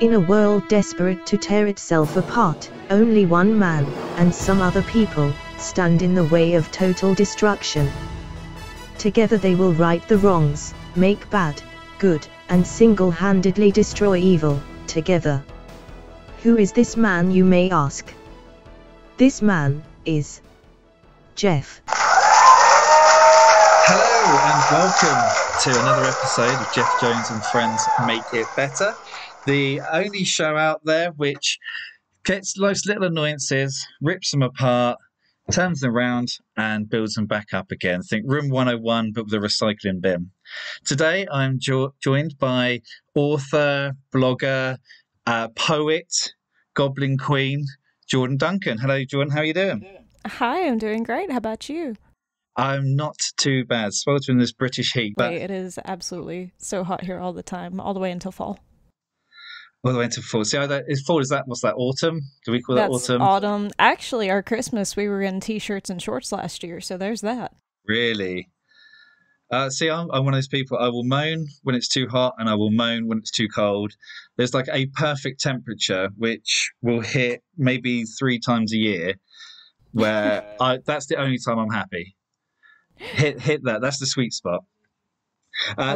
In a world desperate to tear itself apart, only one man, and some other people, stand in the way of total destruction. Together they will right the wrongs, make bad, good, and single-handedly destroy evil, together. Who is this man, you may ask? This man is Geoff. Hello and welcome to another episode of Geoff Jones and Friends Make It Better, the only show out there which gets those little annoyances, rips them apart, turns them around and builds them back up again. Think Room 101 but with a recycling bin. Today I'm joined by author, blogger, poet, Goblin Queen, Jordan Duncan. Hello Jordan, how are you doing? Hi, I'm doing great. How about you? I'm not too bad. Sweltering this British heat. But it is absolutely so hot here all the time, all the way until fall. All the way into fall. See, is fall, is that, what's that, autumn? Do we call that autumn? Autumn. Actually, our Christmas, we were in t-shirts and shorts last year, so there's that. Really? See, I'm one of those people, I will moan when it's too hot and I will moan when it's too cold. There's like a perfect temperature, which will hit maybe 3 times a year, where that's the only time I'm happy. Hit that. That's the sweet spot. I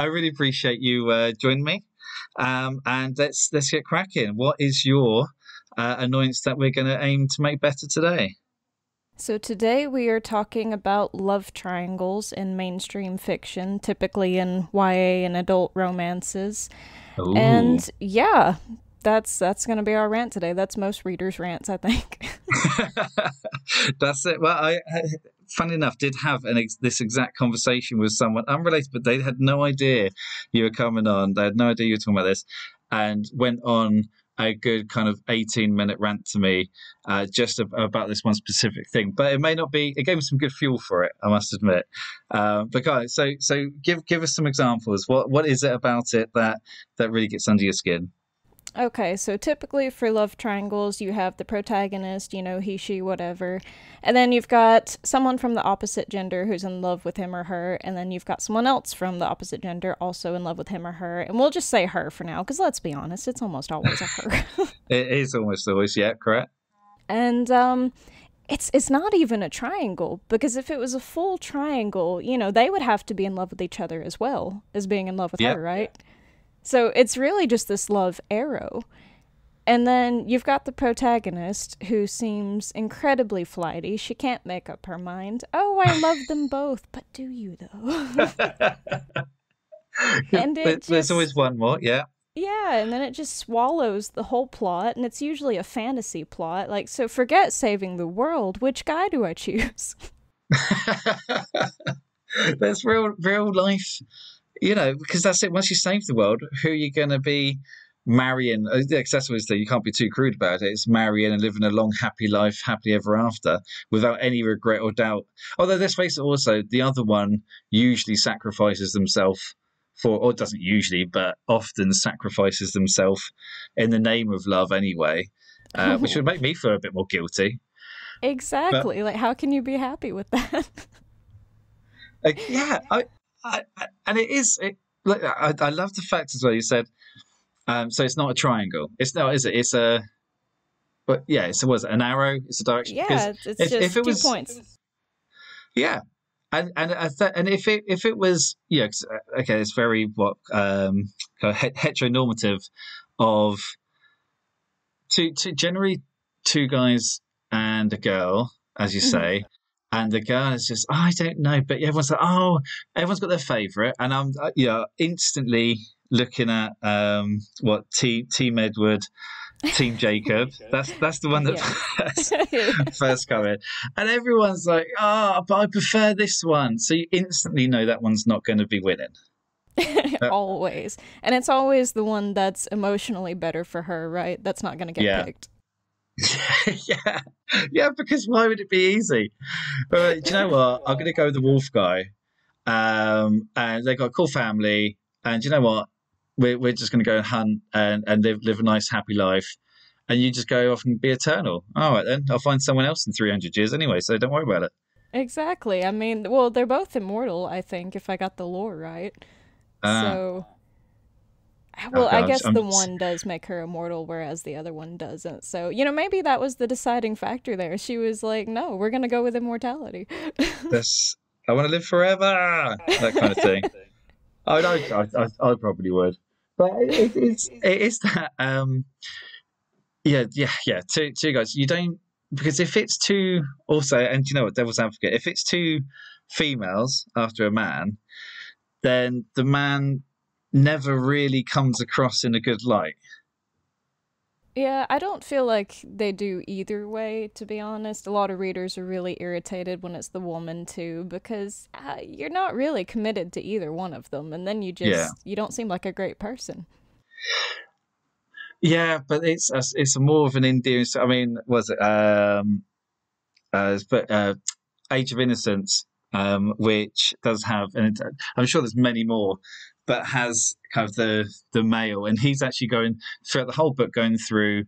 really appreciate you joining me. And let's get cracking. What is your annoyance that we're going to aim to make better today? So today we are talking about love triangles in mainstream fiction, typically in YA and adult romances. Ooh. And yeah, that's going to be our rant today. That's most readers' rants, I think. That's it. Well, I funny enough, did have this exact conversation with someone unrelated, but they had no idea you were coming on. They had no idea you were talking about this, and went on a good kind of 18-minute rant to me just about this one specific thing. But it may not be. It gave me some good fuel for it, I must admit. But guys, so give us some examples. What is it about it that really gets under your skin? Okay, so typically for love triangles, you have the protagonist, he, she, whatever. And then you've got someone from the opposite gender who's in love with him or her. And then you've got someone else from the opposite gender also in love with him or her. And we'll just say her for now, because let's be honest, it's almost always a her. It is almost always, yeah, correct. And it's not even a triangle, because if it was a full triangle, they would have to be in love with each other as well as being in love with her, right? So it's really just this love arrow. And then you've got the protagonist who seems incredibly flighty. She can't make up her mind. Oh, I love them both. But do you, though? And there's always one more, yeah. Yeah, and then it just swallows the whole plot, and it's usually a fantasy plot. Like, so forget saving the world. Which guy do I choose? There's real life... because that's it. Once you save the world, who are you going to be marrying? That's obviously, you can't be too crude about it. It's marrying and living a long, happy life, happily ever after, without any regret or doubt. Although, let's face it, also, the other one usually sacrifices themselves or doesn't usually, but often sacrifices themselves in the name of love anyway, which would make me feel a bit more guilty. Exactly. But, how can you be happy with that? And it is. I love the fact as well. You said, so it's not a triangle. It's not, is it? It's a. But yeah, it was an arrow. It's a direction. Yeah, it's just if it 2 points. Yeah, and if it was okay, it's very kind of heteronormative of generally 2 guys and a girl, as you say. And the girl is just, I don't know, but everyone's like, everyone's got their favourite, and I'm, instantly looking at Team Edward, Team Jacob. That's the one that first come in, and everyone's like, but I prefer this one. So you instantly know that one's not going to be winning. Always, and it's always the one that's emotionally better for her, right? That's not going to get picked. Yeah, because why would it be easy? But do you know what? I'm going to go with the wolf guy. And they've got a cool family. And do you know what? We're just going to go and hunt and live a nice, happy life. And you just go off and be eternal. All right, then. I'll find someone else in 300 years anyway, so don't worry about it. Exactly. I mean, well, they're both immortal, I think, if I got the lore right. So Well, Okay, I guess the one does make her immortal, whereas the other one doesn't. So, maybe that was the deciding factor there. She was like, no, we're going to go with immortality. this, I want to live forever, that kind of thing. I probably would, but it's that two guys. You don't, because if it's two also, and you know what, devil's advocate, if it's two females after a man, then the man never really comes across in a good light. Yeah, I don't feel like they do either way, to be honest. A lot of readers are really irritated when it's the woman too, because you're not really committed to either one of them, and then you don't seem like a great person. Yeah, but it's a more of an endearing. I mean, was it Age of Innocence, which does have, and I'm sure there's many more, but has kind of the male, and he's actually going throughout the whole book, going through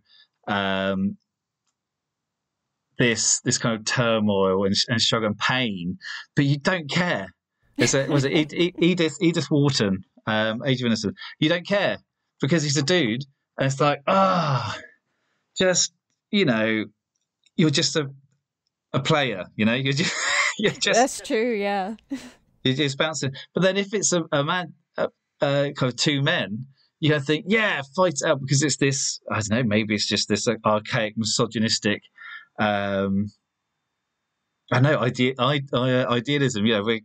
this kind of turmoil and struggle and pain, but you don't care. Was it Edith Wharton, Age of Innocence? You don't care because he's a dude, and it's like, just you're just a player, you're just That's true, yeah. You're just bouncing. But then if it's a man, kind of two men, you gotta think, yeah, fight it out, because it's this, I don't know, maybe it's just this archaic, misogynistic, I know, idealism. With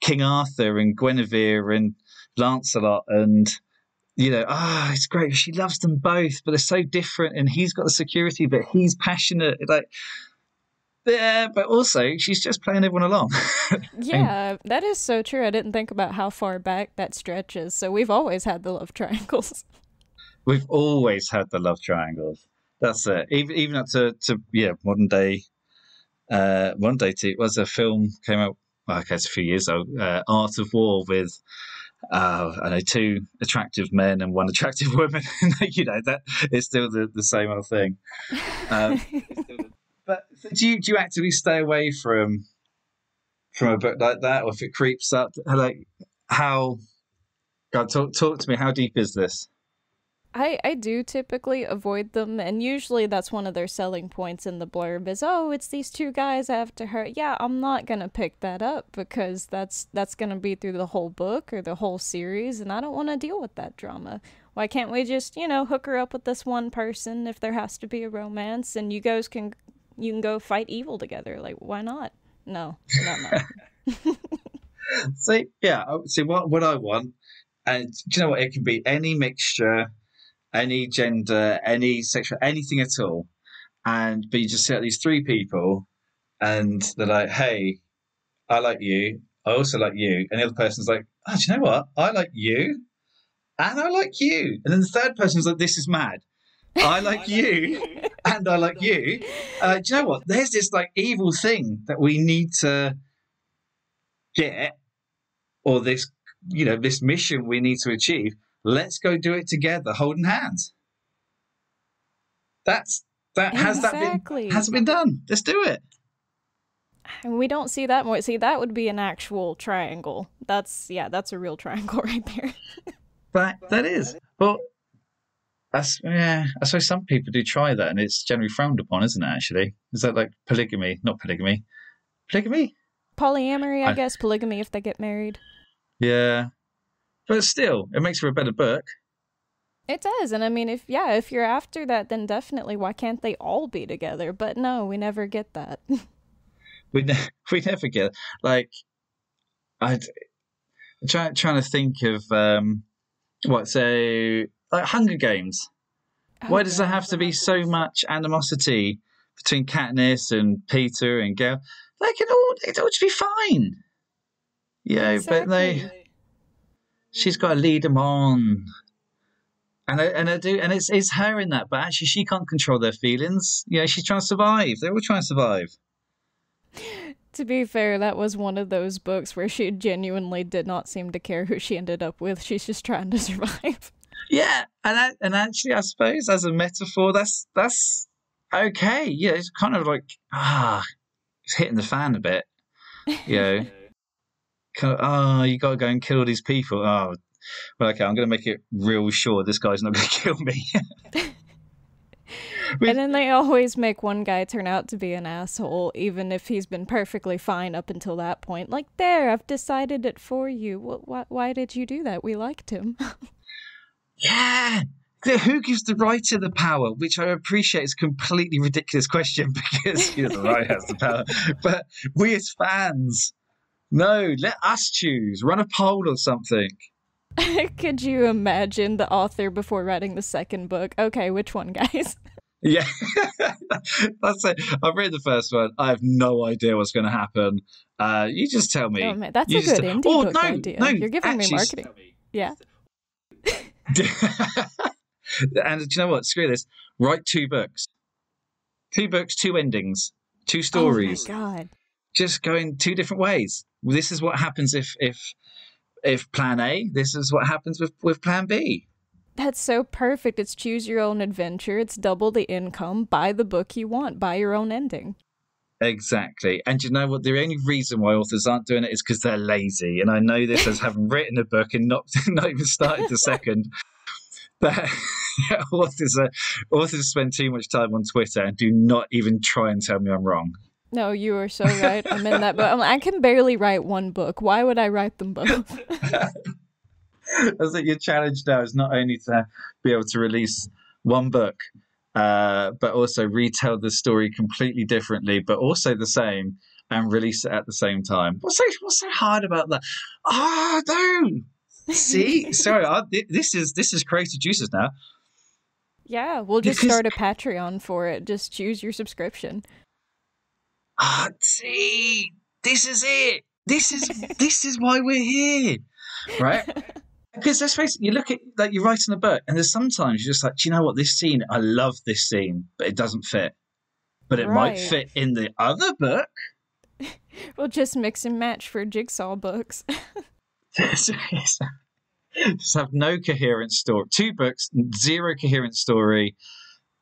King Arthur and Guinevere and Lancelot, and it's great. She loves them both, but they're so different. And he's got the security, but he's passionate. Like, yeah, but also she's just playing everyone along. Yeah, that is so true. I didn't think about how far back that stretches. So we've always had the love triangles. We've always had the love triangles. That's it. Even up to modern day. One day, it was a film came out. Well, I guess a few years ago. Art of War with I know, two attractive men and one attractive woman. That it's still the same old thing. But do you actively stay away from a book like that, or if it creeps up, like how? God, talk to me. How deep is this? I do typically avoid them, and usually that's one of their selling points in the blurb is, oh, it's these two guys after her. Yeah, I'm not gonna pick that up because that's gonna be through the whole book or the whole series, and I don't want to deal with that drama. Why can't we just, hook her up with this one person if there has to be a romance, and you can go fight evil together? Like, why not? No. See what I want, and do you know what? It can be any mixture, any gender, any sexual, anything at all. But you just set these three people, and they're like, "Hey, I like you. I also like you." And the other person's like, "Oh, do you know what? I like you, and I like you." And then the third person's like, "This is mad. I like you, and I like you." Do you know what? There's this like evil thing that we need to get, or this mission we need to achieve. Let's go do it together, holding hands. Exactly. Hasn't been done. Let's do it. And we don't see that more. See, that would be an actual triangle. That's a real triangle right there. That is. But I suppose some people do try that, and it's generally frowned upon, isn't it? Actually, is that like polygamy? Not polygamy. Polygamy. Polyamory, I guess. Polygamy if they get married. Yeah. But still, it makes for a better book. It does, and I mean, if you're after that, then definitely, why can't they all be together? But no, we never get that. we never get, like, I'm trying to think of like Hunger Games. Why does there have to be so much animosity between Katniss and Peter and Gale? They'd all just be fine. Exactly. But she's got to lead them on, and it's her in that. But actually, she can't control their feelings. She's trying to survive. They're all trying to survive. To be fair, that was one of those books where she genuinely did not seem to care who she ended up with. She's just trying to survive. Yeah, and actually, I suppose as a metaphor, that's okay. Yeah, it's kind of like it's hitting the fan a bit. Kind of, you got to go and kill these people. Oh, well, okay, I'm going to make it real sure this guy's not going to kill me. And then they always make one guy turn out to be an asshole, even if he's been perfectly fine up until that point. Like, there, I've decided it for you. Why did you do that? We liked him. Yeah. Who gives the writer the power? Which I appreciate is a completely ridiculous question because the writer has the power. But we as fans, no, let us choose. Run a poll or something. Could you imagine the author before writing the second book? Okay, which one, guys? Yeah, that's it. I've read the first one. I have no idea what's going to happen. You just tell me. Oh, man, that's a good indie book idea. No, you're giving me marketing. Yeah. And do you know what? Screw this. Write 2 books. 2 books, 2 endings, 2 stories. Oh my God. Just going 2 different ways. This is what happens if plan A. This is what happens with plan B. That's so perfect. It's choose your own adventure. It's double the income. Buy the book you want. Buy your own ending. Exactly. And you know what? The only reason why authors aren't doing it is because they're lazy. And I know this as having written a book and not even started the second. But authors spend too much time on Twitter and do not even try and tell me I'm wrong. No, you are so right. I'm in that book. I can barely write one book. Why would I write them both? I think your challenge now is not only to be able to release one book, but also retell the story completely differently, but also the same, and release it at the same time. What's so hard about that? No. See, sorry, this is creative juices now. Yeah, we'll just start a Patreon for it. Just choose your subscription. See, this is it. This is why we're here, right? Because let's face it, you look at like you're writing a book, and there's sometimes you're just like, do you know what? This scene, I love this scene, but it doesn't fit. But it might fit in the other book. We'll just mix and match for Jigsaw books. Just have no coherent story. 2 books, 0 coherent story,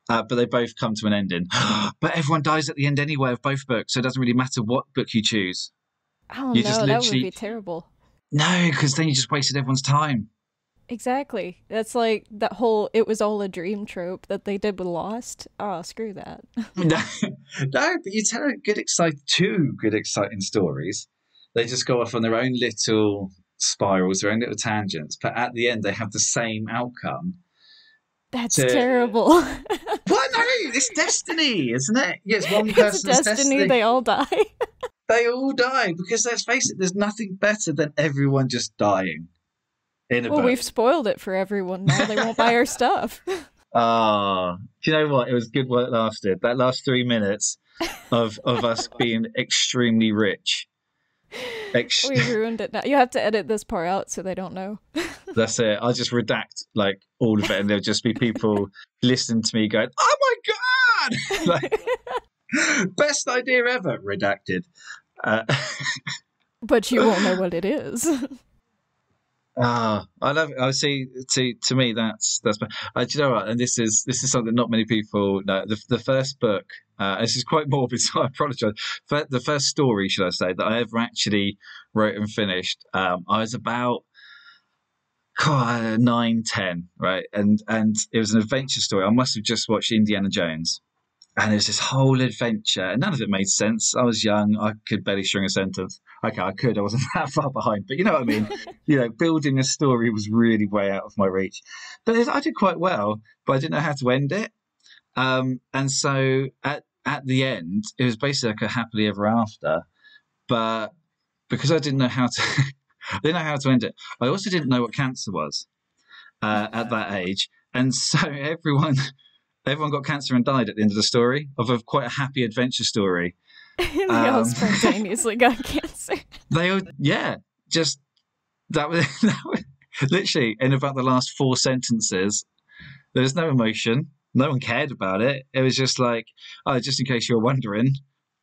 but they both come to an ending. But everyone dies at the end anyway of both books, so it doesn't really matter what book you choose. Oh, no, that would be terrible. No, because then you just wasted everyone's time. Exactly. That's like that whole "it was all a dream" trope that they did with Lost. Oh, screw that. No, but you tell two good, exciting stories. They just go off on their own little spirals, their own little tangents, but at the end they have the same outcome. That's terrible. Well, no, it's destiny, isn't it? Yes, one person's destiny. They all die. They all die because let's face it, there's nothing better than everyone just dying. Well, we've spoiled it for everyone now. They won't buy our stuff. Do you know what? It was good while it lasted. That last 3 minutes of us being extremely rich. We ruined it now. You have to edit this part out so they don't know. That's it. I'll just redact like all of it, and there'll just be people listening to me going, "Oh my God!" Like, best idea ever. Redacted. But you won't know what it is. I love it. I see. To me, that's. Do you know what? And this is something not many people know. The first book. This is quite morbid, so I apologise. The first story, should I say, that I ever actually wrote and finished. I was about 9, 10, right, and it was an adventure story. I must have just watched Indiana Jones. And it was this whole adventure, and none of it made sense. I was young. I could barely string a sentence. Okay, I could. I wasn't that far behind. But you know what I mean? Building a story was really way out of my reach. But I did quite well, but I didn't know how to end it. And so at the end, it was basically like a happily ever after. But because I didn't know how to end it, I also didn't know what cancer was at that age. And so everyone got cancer and died at the end of the story, of quite a happy adventure story. They all spontaneously got cancer. They all, just that was literally in about the last 4 sentences. There was no emotion. No one cared about it. It was just like, just in case you were wondering,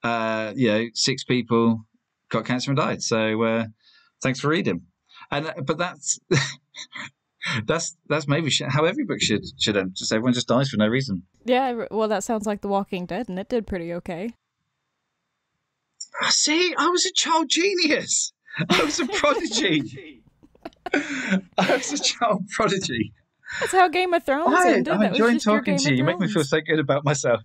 6 people got cancer and died. So thanks for reading. But that's. That's maybe how every book should end. Just everyone just dies for no reason. Yeah, well, that sounds like The Walking Dead, and it did pretty okay. See, I was a child genius. I was a prodigy. I was a child prodigy. That's how Game of Thrones ended. I'm That was enjoying just your talking Game to you. of You make me feel Thrones. so good about myself.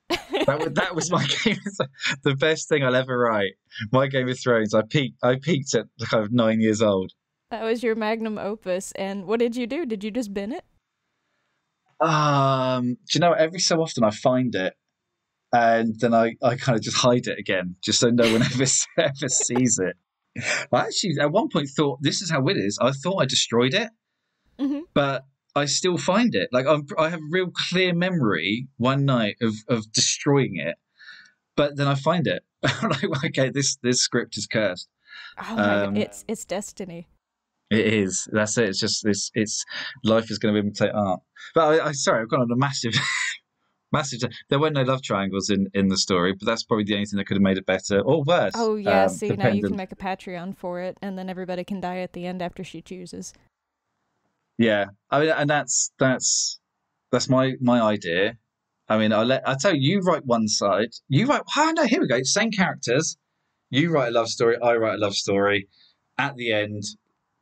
That was my Game of the best thing I'll ever write. My Game of Thrones. I peaked at kind of 9 years old. That was your magnum opus. And what did you do? Did you just bin it? Do you know, every so often I find it and then I kind of just hide it again, just so no one ever sees it. I actually at one point thought, this is how it is. I thought I destroyed it, Mm-hmm. but I still find it. Like I have a real clear memory one night of destroying it, but then I find it. I'm like, okay, this script is cursed. Oh my god, it's destiny. It is. That's it. It's just it's life is going to imitate art. But I sorry, I've gone on a massive, massive. There were no love triangles in the story, but that's probably the only thing that could have made it better or worse. Oh yeah, see now you dependent. can make a Patreon for it, and then everybody can die at the end after she chooses. Yeah, I mean, and that's my idea. I mean, I tell you, you write one side. You write. Oh no, here we go. Same characters. You write a love story. I write a love story. At the end,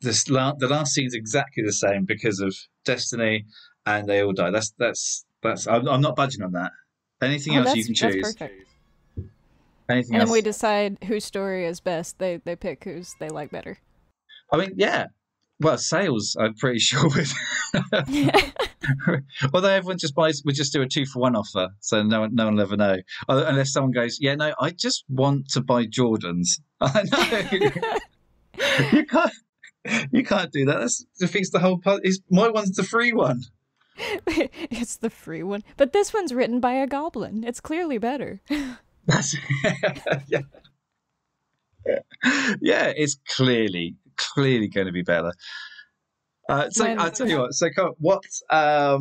the last scene's exactly the same because of destiny, and they all die. That's. I'm not budging on that. Anything else you can choose. That's perfect. Anything And else? then we decide whose story is best. They pick whose they like better. I mean, yeah. Well, sales, I'm pretty sure would. Although everyone would just do a 2-for-1 offer, so no one will ever know. Unless someone goes, yeah, no, I just want to buy Jordans. I know. You can't do that. That defeats the whole part. My one's the free one. It's the free one. But this one's written by a goblin. It's clearly better. That's yeah. Yeah, it's clearly going to be better. So I'll tell you what. So what? I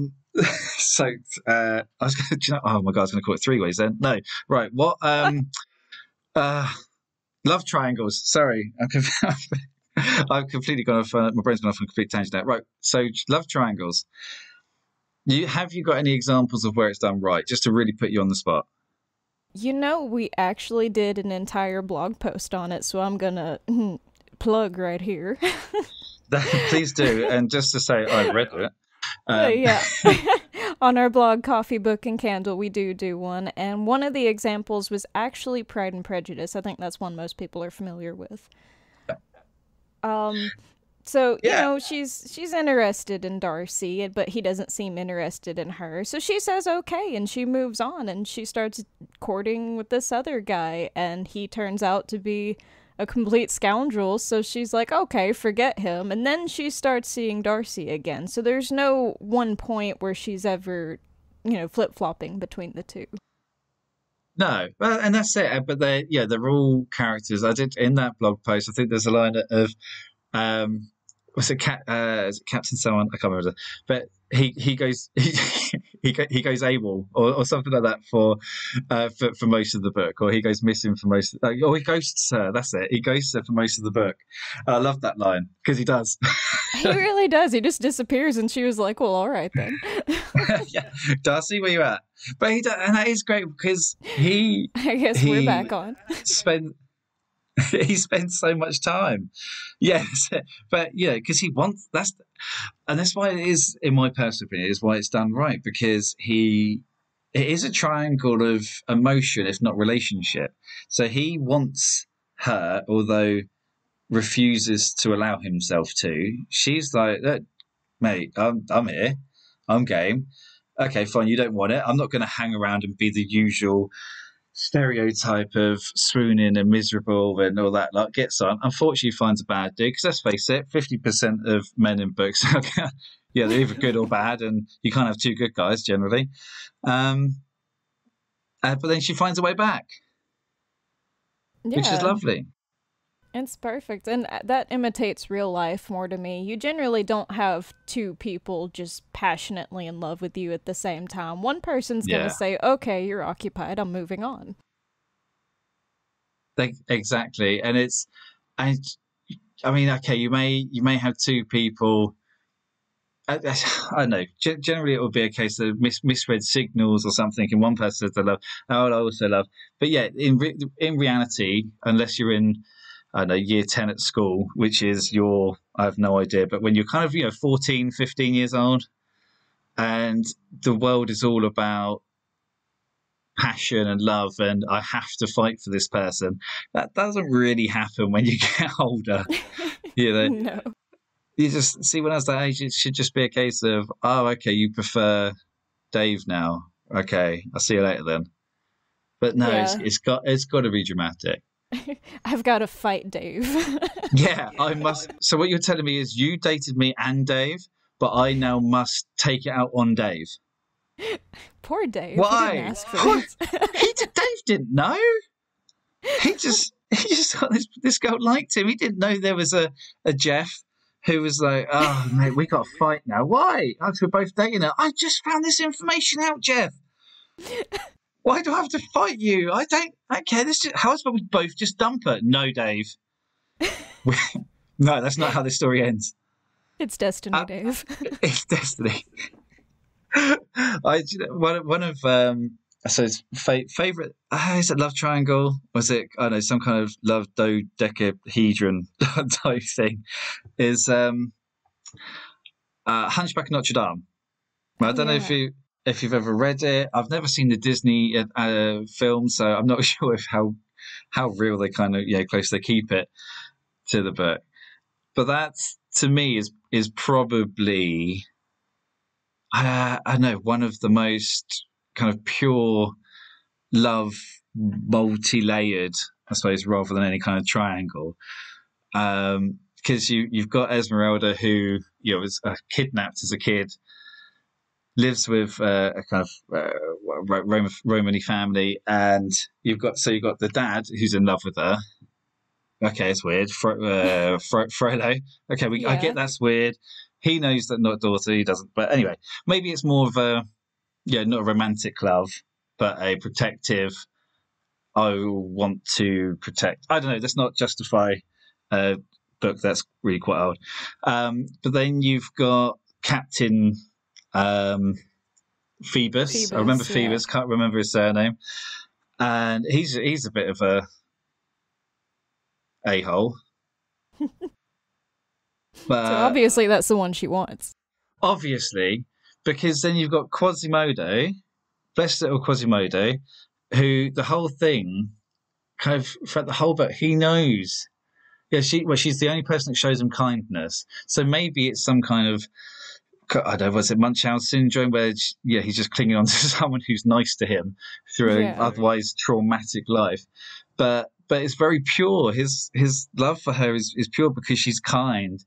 was going to. Oh my god, I was going to call it 3 ways then. No, right. What? Love triangles. Sorry, I've completely gone off. My brain's gone off on a complete tangent now. Right. So love triangles. Have you got any examples of where it's done right, just to really put you on the spot? You know, we actually did an entire blog post on it, so I'm gonna plug right here. Please do, and just to say, I read it. Yeah. On our blog, Coffee, Book, and Candle, we do one, and one of the examples was actually Pride and Prejudice. I think that's one most people are familiar with. So, you know, she's interested in Darcy, but he doesn't seem interested in her. So she says okay, and she moves on, and she starts courting with this other guy, and he turns out to be a complete scoundrel. So she's like, okay, forget him. And then she starts seeing Darcy again. So there's no one point where she's ever, flip-flopping between the two. No, well, and that's it. But they're all characters. I did in that blog post. I think there's a line of was it is it Captain someone? I can't remember. But he goes he goes AWOL or something like that for most of the book, or he goes missing for most. Or he ghosts her. That's it. He ghosts her for most of the book. I love that line because he does. He really does. He just disappears, and she was like, "Well, all right then." Yeah, Darcy, where you at? But and that is great because I guess we're back on. He spends so much time, yes, but because he wants and that's why it is, in my personal opinion, is why it's done right, because it is a triangle of emotion, if not relationship. So he wants her, although refuses to allow himself to. She's like, look, mate, I'm here, I'm game. Okay, fine, you don't want it. I'm not going to hang around and be the usual stereotype of swooning and miserable and all that. Like, gets on. Unfortunately, finds a bad dude, because let's face it, 50% of men in books they're either good or bad, and you can't have two good guys generally. But then she finds a way back, which is lovely. It's perfect, and that imitates real life more to me. You generally don't have two people just passionately in love with you at the same time. One person's going to say, okay, you're occupied, I'm moving on. Exactly, and I mean, okay, you may have two people. I don't know. Generally, it will be a case of misread signals or something, and one person says they love, oh, I also love. But yeah, in reality, unless you're in I don't know, year 10 at school, which is I have no idea, but when you're kind of, 14, 15 years old, and the world is all about passion and love, and I have to fight for this person. That doesn't really happen when you get older. No. You just see, when I was that age, it should just be a case of, oh, okay, you prefer Dave now. Okay, I'll see you later then. But no, it's got to be dramatic. I've got to fight Dave. Yeah, I must. So what you're telling me is you dated me and Dave, but I now must take it out on Dave. Poor Dave. Why? He didn't ask for this. Dave didn't know. He just thought this girl liked him. He didn't know there was a Geoff who was like, oh, mate, we got to fight now. Why? We're both dating her. I just found this information out, Geoff. Why do I have to fight you? I don't care. How about we both just dump her? No, Dave. No, that's not how this story ends. It's destiny, Dave. It's destiny. One of I suppose favorite. Is it love triangle? Was it? I don't know, some kind of love dodecahedron type thing. Is Hunchback of Notre Dame. I don't know if you've ever read it. I've never seen the Disney film, so I'm not sure how real they kind of close they keep it to the book. But that, to me, is probably I don't know, one of the most kind of pure love, multi-layered, I suppose, rather than any kind of triangle. Because you've got Esmeralda, who was kidnapped as a kid, lives with a kind of Romany family, and you've got the dad who's in love with her. Okay, it's weird. Frollo. Okay, I get that's weird. He knows that not daughter, he doesn't. But anyway, maybe it's more of a not a romantic love, but a protective. I want to protect. I don't know. Let's not justify a book that's really quite old. But then you've got Captain Phoebus. I remember Phoebus. Can't remember his surname. And he's a bit of a-hole. But so obviously that's the one she wants. Obviously, because then you've got Quasimodo, blessed little Quasimodo, who the whole thing, kind of throughout the whole book, he knows. Yeah, she's the only person that shows him kindness. So maybe it's some kind of, I don't know, was it Munchausen syndrome, where he's just clinging on to someone who's nice to him through an otherwise traumatic life. But it's very pure. His love for her is pure because she's kind.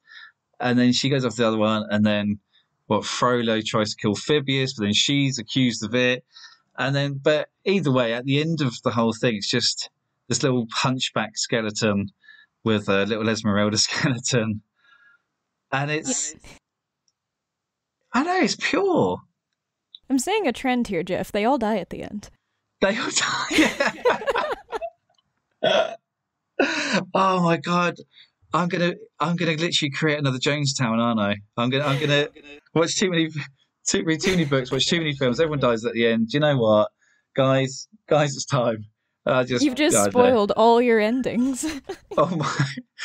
And then she goes off the other one, and then Frollo tries to kill Phoebus, but then she's accused of it. And then, but either way, at the end of the whole thing, it's just this little hunchback skeleton with a little Esmeralda skeleton. And it's, I know, it's pure. I'm seeing a trend here, Geoff. They all die at the end. They all die. Yeah. Oh my God. I'm gonna literally create another Jonestown, aren't I? I'm gonna watch read too many books, watch too many films. Everyone dies at the end. Do you know what, guys? It's time. You've just spoiled all your endings. Oh my!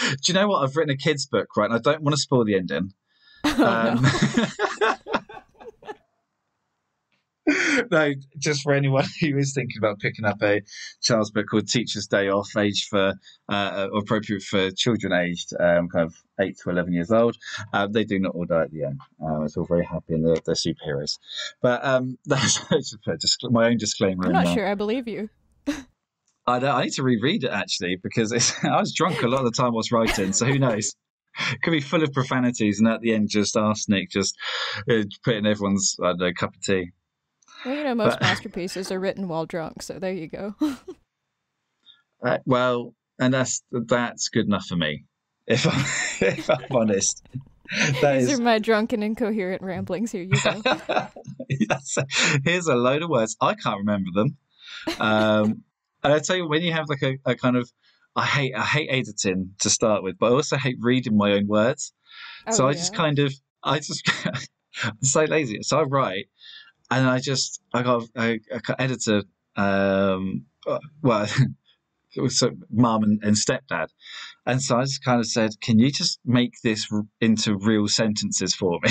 Do you know what? I've written a kids' book, right? And I don't want to spoil the ending. No. No, just for anyone who is thinking about picking up a child's book called Teacher's Day Off, aged for appropriate for children aged kind of 8 to 11 years old. They do not all die at the end. It's all very happy and they're superheroes. But that's just my own disclaimer. I'm not sure I believe you. I need to reread it actually because I was drunk a lot of the time whilst writing, so who knows? It could be full of profanities and at the end just arsenic, just putting everyone's cup of tea. Well, most masterpieces are written while drunk, so there you go. Well, and that's good enough for me, if I'm honest. These are my drunken, incoherent ramblings. Here you go. Here's a load of words. I can't remember them. And I tell you, when you have like a kind of, I hate editing to start with, but I also hate reading my own words. So I'm so lazy. So I write. And I got an editor, mum and stepdad. And so I just kind of said, can you just make this into real sentences for me?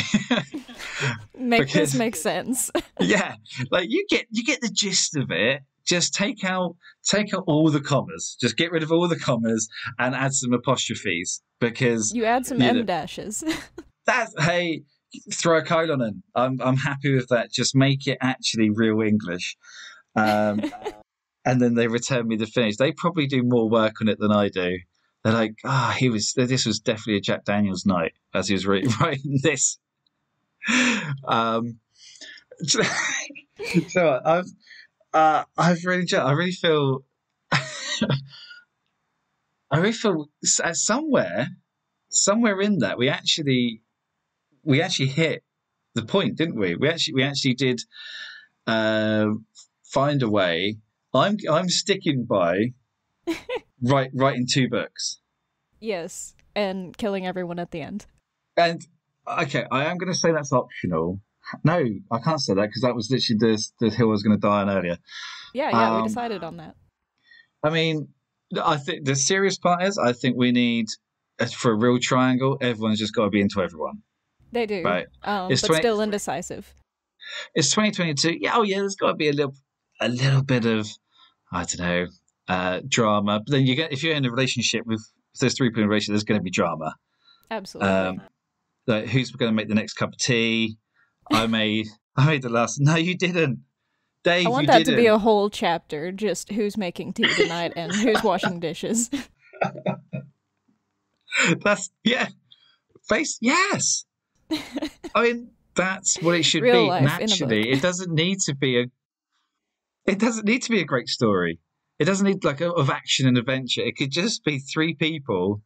This make sense. Yeah, like you get the gist of it. Just take out all the commas. Just get rid of all the commas and add some apostrophes, because you add some M dashes. Hey, throw a colon in. I'm happy with that. Just make it actually real English. And then they return me the finish. They probably do more work on it than I do. They're like, this was definitely a Jack Daniels night as he was writing this. So I've really enjoyed. I really feel somewhere in that we actually hit the point, didn't we? We actually did find a way. I'm sticking by writing 2 books. Yes, and killing everyone at the end. And okay, I am going to say that's optional. No, I can't say that, because that was literally the hill I was going to die on earlier. Yeah, we decided on that. I mean, I think the serious part is, I think we need, for a real triangle, everyone's just got to be into everyone. They do, right? But still indecisive. It's 2022. Yeah, there's got to be a little bit of, I don't know, drama. But then if you're in a relationship with, if there's 3 people in a relationship, there's going to be drama. Absolutely. Like, who's going to make the next cup of tea? I made the last. No, you didn't, Dave. I want that to be a whole chapter. Just who's making tea tonight and who's washing dishes. Yes. I mean, that's what it should Real be. life, naturally. It doesn't need to be a great story. It doesn't need of action and adventure. It could just be 3 people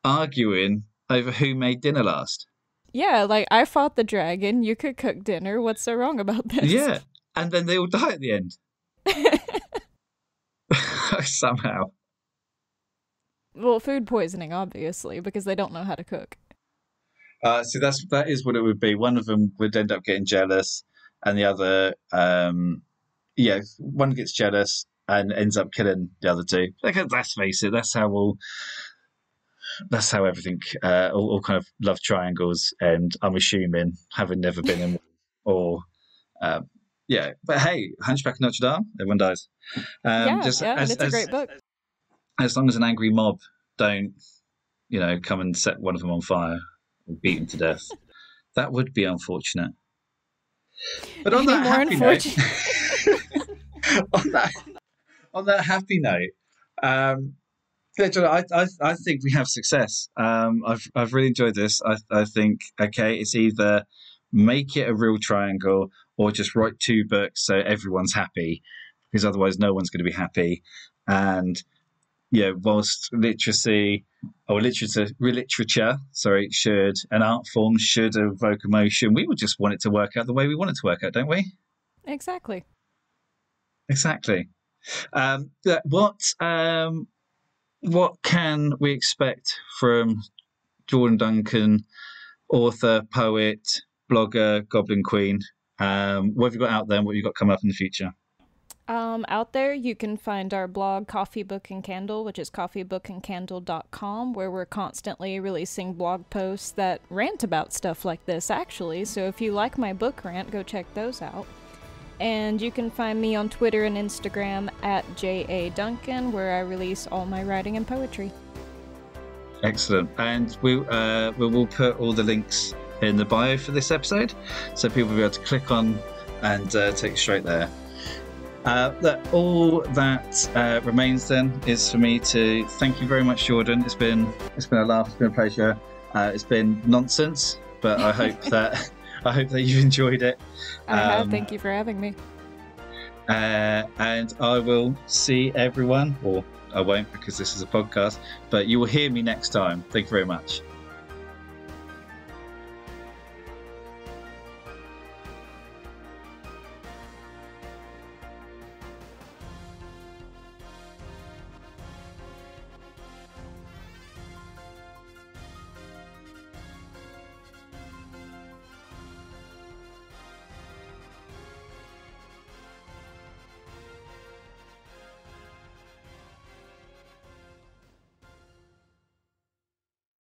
arguing over who made dinner last. Yeah, like, I fought the dragon, you could cook dinner, what's so wrong about this? Yeah, and then they all die at the end. Somehow. Well, food poisoning, obviously, because they don't know how to cook. So that is what it would be. One of them would end up getting jealous, and the other, one gets jealous and ends up killing the other 2. Let's face it, that's how everything, all kind of love triangles, and I'm assuming, having never been in one, or but hey, Hunchback of Notre Dame, everyone dies. And it's a great book. As long as an angry mob don't, come and set one of them on fire or beat him to death, that would be unfortunate. But on that happy note, on that happy note, I think we have success. I've really enjoyed this. I think, okay, it's either make it a real triangle or just write 2 books so everyone's happy, because otherwise no one's going to be happy. And whilst literature, an art form should evoke emotion, we would just want it to work out the way we want it to work out, don't we? Exactly. What can we expect from Jordan Duncan, author, poet, blogger, Goblin Queen? What have you got out there, and what have you got coming up in the future? Out there, you can find our blog, Coffee, Book, and Candle, which is coffeebookandcandle.com, where we're constantly releasing blog posts that rant about stuff like this, actually. So if you like my book rant, go check those out. And you can find me on Twitter and Instagram at JA where I release all my writing and poetry. Excellent. And we will put all the links in the bio for this episode, so people will be able to click on and take it straight there. All that remains then is for me to thank you very much, Jordan. It's been a laugh. It's been a pleasure. It's been nonsense, but I hope that you've enjoyed it. I have. Thank you for having me. And I will see everyone, or I won't, because this is a podcast, but you will hear me next time. Thank you very much.